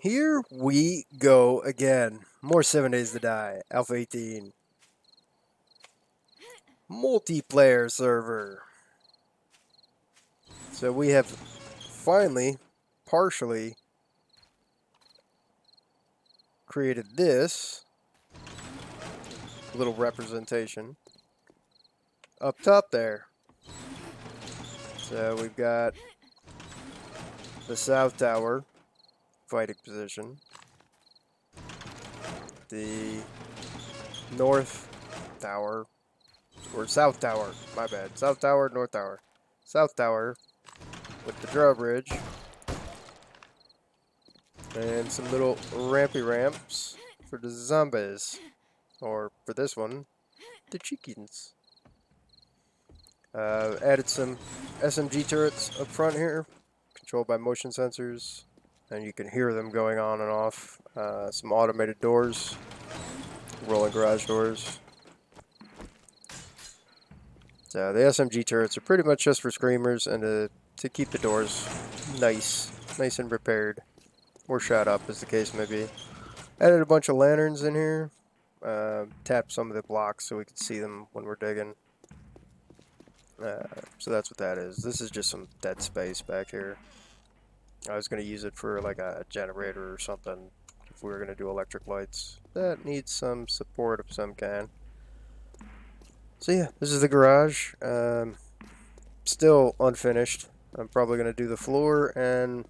Here we go again. More 7 Days to Die. Alpha 18. Multiplayer server. So we have finally, partially, created this little representation up top there. So we've got the South Tower fighting position, the North Tower, or South Tower, my bad. South Tower, North Tower. South Tower with the drawbridge and some little rampy ramps for the zombies, or for this one, the chickens. Added some SMG turrets up front here, controlled by motion sensors, and you can hear them going on and off. Some automated doors, rolling garage doors. So the SMG turrets are pretty much just for screamers and to keep the doors nice and repaired, or shot up as the case may be. Added a bunch of lanterns in here. Tapped some of the blocks so we could see them when we're digging. So that's what that is. This is just some dead space back here. I was going to use it for like a generator or something if we were going to do electric lights. That needs some support of some kind. So yeah, this is the garage. Still unfinished. I'm probably going to do the floor and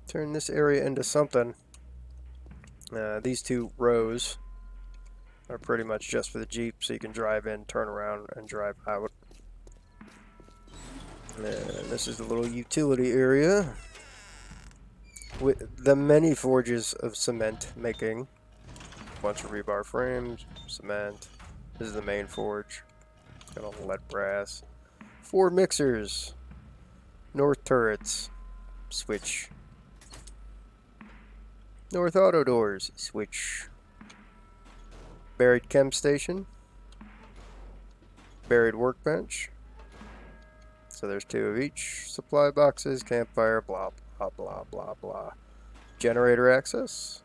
turn this area into something. These two rows are pretty much just for the Jeep, so you can drive in, turn around, and drive out. And this is the little utility area with the many forges of cement making. A bunch of rebar frames, cement. This is the main forge. Got all the lead brass. 4 mixers. North turrets. Switch. North auto doors. Switch. Buried chem station. Buried workbench. So there's 2 of each. Supply boxes, campfire, blah, blah, blah, blah, blah. Generator access.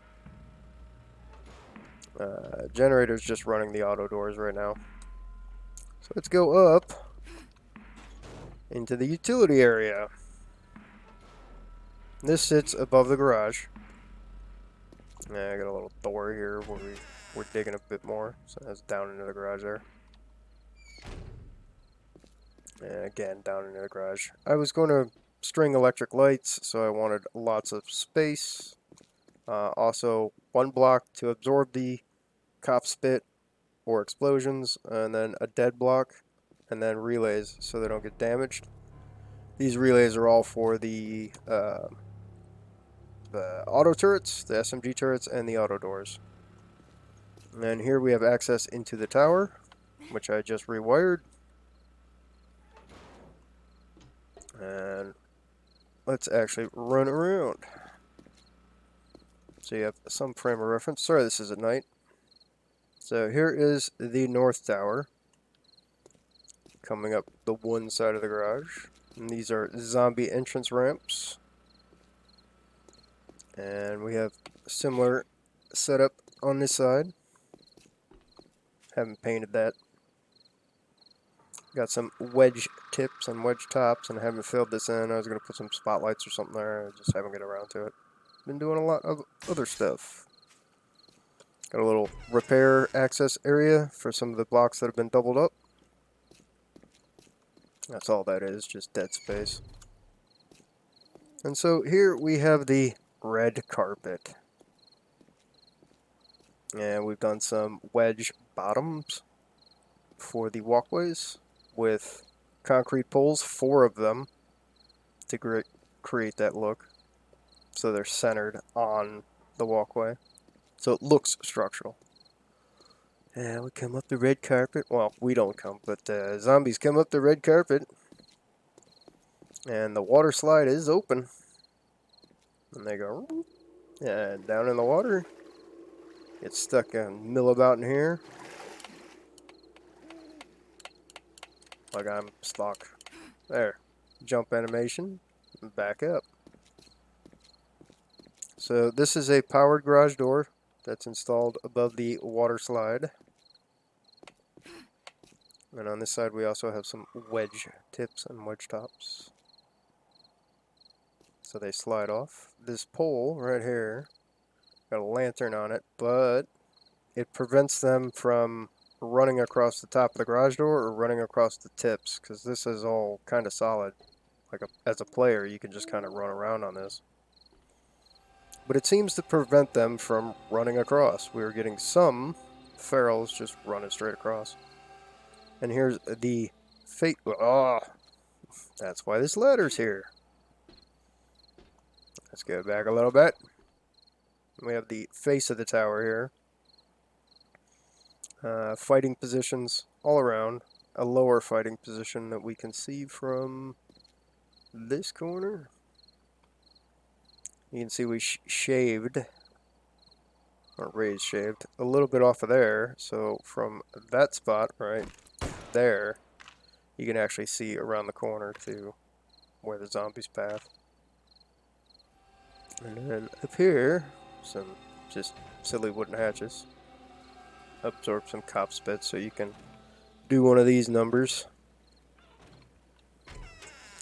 Generator's just running the auto doors right now. So let's go up into the utility area. This sits above the garage. I got a little door here where we're digging a bit more. So that's down into the garage there. And again, down into the garage. I was going to string electric lights, so I wanted lots of space. Also, 1 block to absorb the cop spit or explosions, and then a dead block, and then relays so they don't get damaged. These relays are all for the auto turrets, the SMG turrets, and the auto doors. And then here we have access into the tower, which I just rewired. And let's actually run around. So you have some frame of reference. Sorry, this is at night. So here is the north tower, coming up the one side of the garage. And these are zombie entrance ramps. And we have a similar setup on this side. Haven't painted that. Got some wedge tips and wedge tops, and I haven't filled this in. I was going to put some spotlights or something there. I just haven't got around to it. Been doing a lot of other stuff. Got a little repair access area for some of the blocks that have been doubled up. That's all that is, just dead space. And so here we have the red carpet. And we've done some wedge bottoms for the walkways with concrete poles, 4 of them, to create that look. So they're centered on the walkway. So it looks structural. And we come up the red carpet. Well, we don't come, but zombies come up the red carpet. And the water slide is open. And they go, and down in the water. Get stuck and mill about in here. Like I'm stuck. There. Jump animation. And back up. So this is a powered garage door that's installed above the water slide. And on this side we also have some wedge tips and wedge tops. So they slide off. This pole right here got a lantern on it, but it prevents them from running across the top of the garage door or running across the tips, because this is all kind of solid. Like as a player, you can just kind of run around on this. But it seems to prevent them from running across. We were getting some ferals just running straight across. And here's the fate. Oh, that's why this ladder's here. Let's go back a little bit. We have the face of the tower here. Fighting positions all around. A lower fighting position that we can see from this corner. You can see we shaved, or raised shaved, a little bit off of there. So from that spot right there, you can actually see around the corner to where the zombies path. And then up here, some just silly wooden hatches. Absorb some cop spit so you can do one of these numbers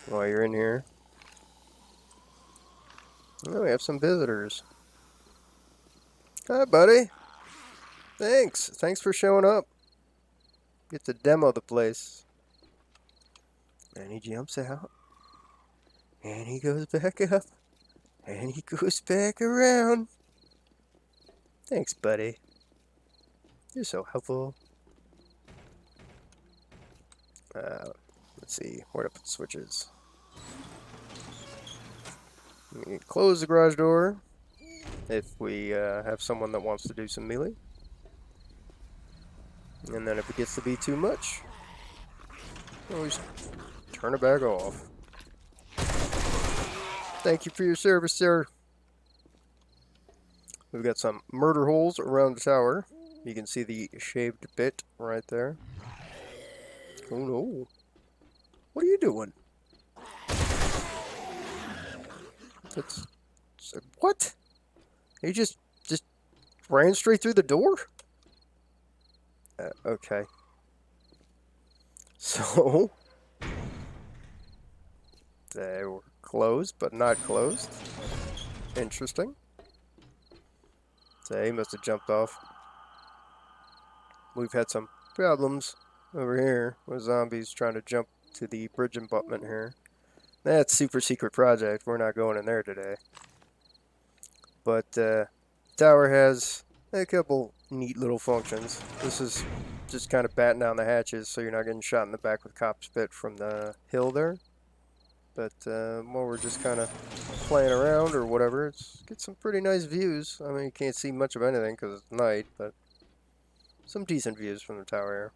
while you're in here. Oh, we have some visitors. Hi, buddy. Thanks for showing up. Get to demo the place. And he jumps out. And he goes back up. And he goes back around. Thanks, buddy. You're so helpful. Let's see where to put switches. We can close the garage door if we have someone that wants to do some melee. And then if it gets to be too much, we'll just turn it back off. Thank you for your service, sir. We've got some murder holes around the tower. You can see the shaved bit right there. Oh no. What are you doing? What? He just ran straight through the door? Okay. So they were closed, but not closed. Interesting. So he must have jumped off. We've had some problems over here with zombies trying to jump to the bridge abutment here. That's super secret project. We're not going in there today. But tower has a couple neat little functions. This is just kind of batting down the hatches so you're not getting shot in the back with cop spit from the hill there. But while we're just kind of playing around or whatever, get some pretty nice views. I mean, you can't see much of anything because it's night, but some decent views from the tower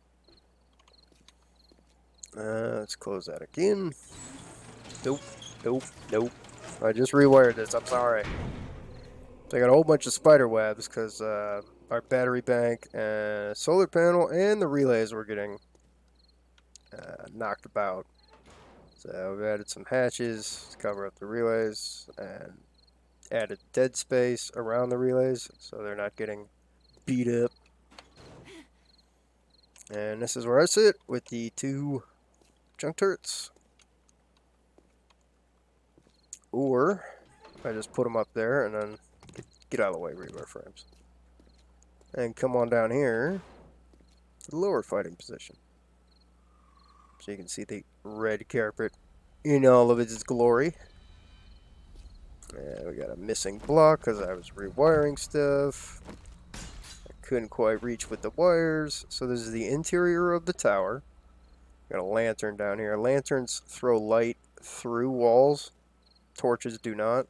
here. Let's close that again. Nope, nope, nope. I just rewired this, I'm sorry. So I got a whole bunch of spider webs because our battery bank and solar panel and the relays were getting knocked about. So we've added some hatches to cover up the relays and added dead space around the relays so they're not getting beat up. And this is where I sit with the two junk turrets. Or I just put them up there and then get out of the way, rebar frames. And come on down here to the lower fighting position. So you can see the red carpet in all of its glory. And we got a missing block because I was rewiring stuff. I couldn't quite reach with the wires. So this is the interior of the tower. Got a lantern down here. Lanterns throw light through walls. Torches do not.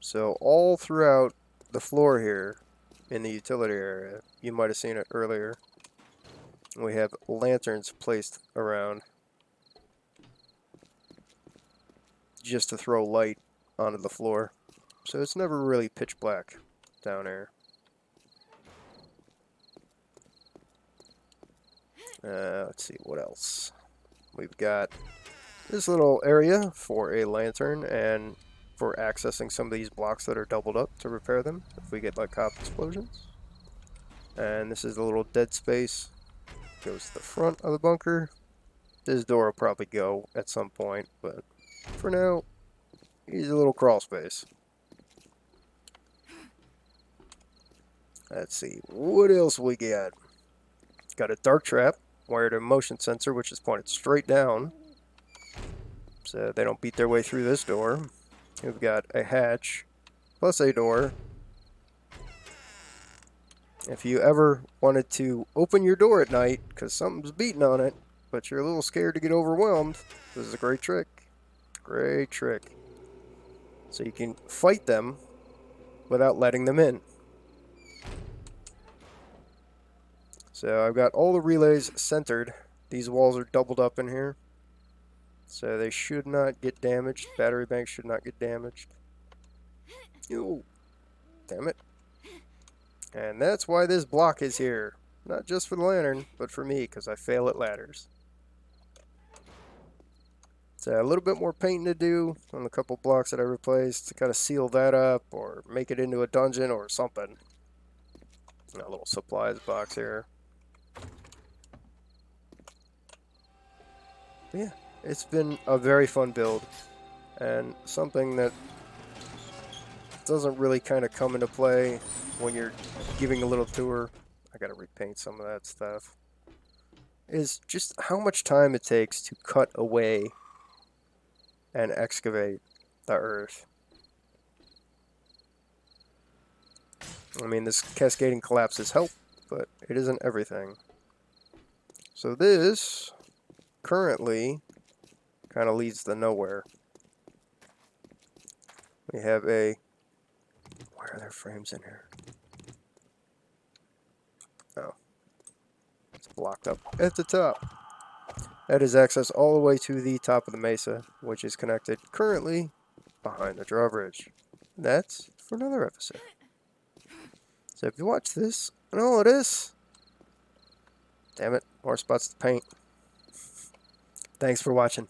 So all throughout the floor here in the utility area, you might have seen it earlier, we have lanterns placed around just to throw light onto the floor. So it's never really pitch black down here. Let's see what else. We've got this little area for a lantern, and for accessing some of these blocks that are doubled up to repair them if we get like cop explosions. And this is a little dead space. Goes to the front of the bunker. This door will probably go at some point, but for now, here's a little crawl space. Let's see, what else we got? Got a dark trap, wired a motion sensor, which is pointed straight down, so they don't beat their way through this door. We've got a hatch, plus a door. If you ever wanted to open your door at night, because something's beating on it, but you're a little scared to get overwhelmed, this is a great trick. Great trick. So you can fight them without letting them in. So I've got all the relays centered. These walls are doubled up in here, so they should not get damaged. Battery banks should not get damaged. Ew. Damn it. And that's why this block is here. Not just for the lantern, but for me, because I fail at ladders. So a little bit more painting to do on the couple blocks that I replaced to kind of seal that up or make it into a dungeon or something. And a little supplies box here. But yeah, it's been a very fun build and something that doesn't really kind of come into play when you're giving a little tour. I gotta repaint some of that stuff. Is just how much time it takes to cut away and excavate the earth. I mean, this cascading collapses help, but it isn't everything. So this currently kind of leads to nowhere. We have a... Why are there frames in here? Oh. It's blocked up at the top. That is access all the way to the top of the mesa, which is connected currently behind the drawbridge. That's for another episode. So if you watch this and all of this, damn it, more spots to paint. Thanks for watching.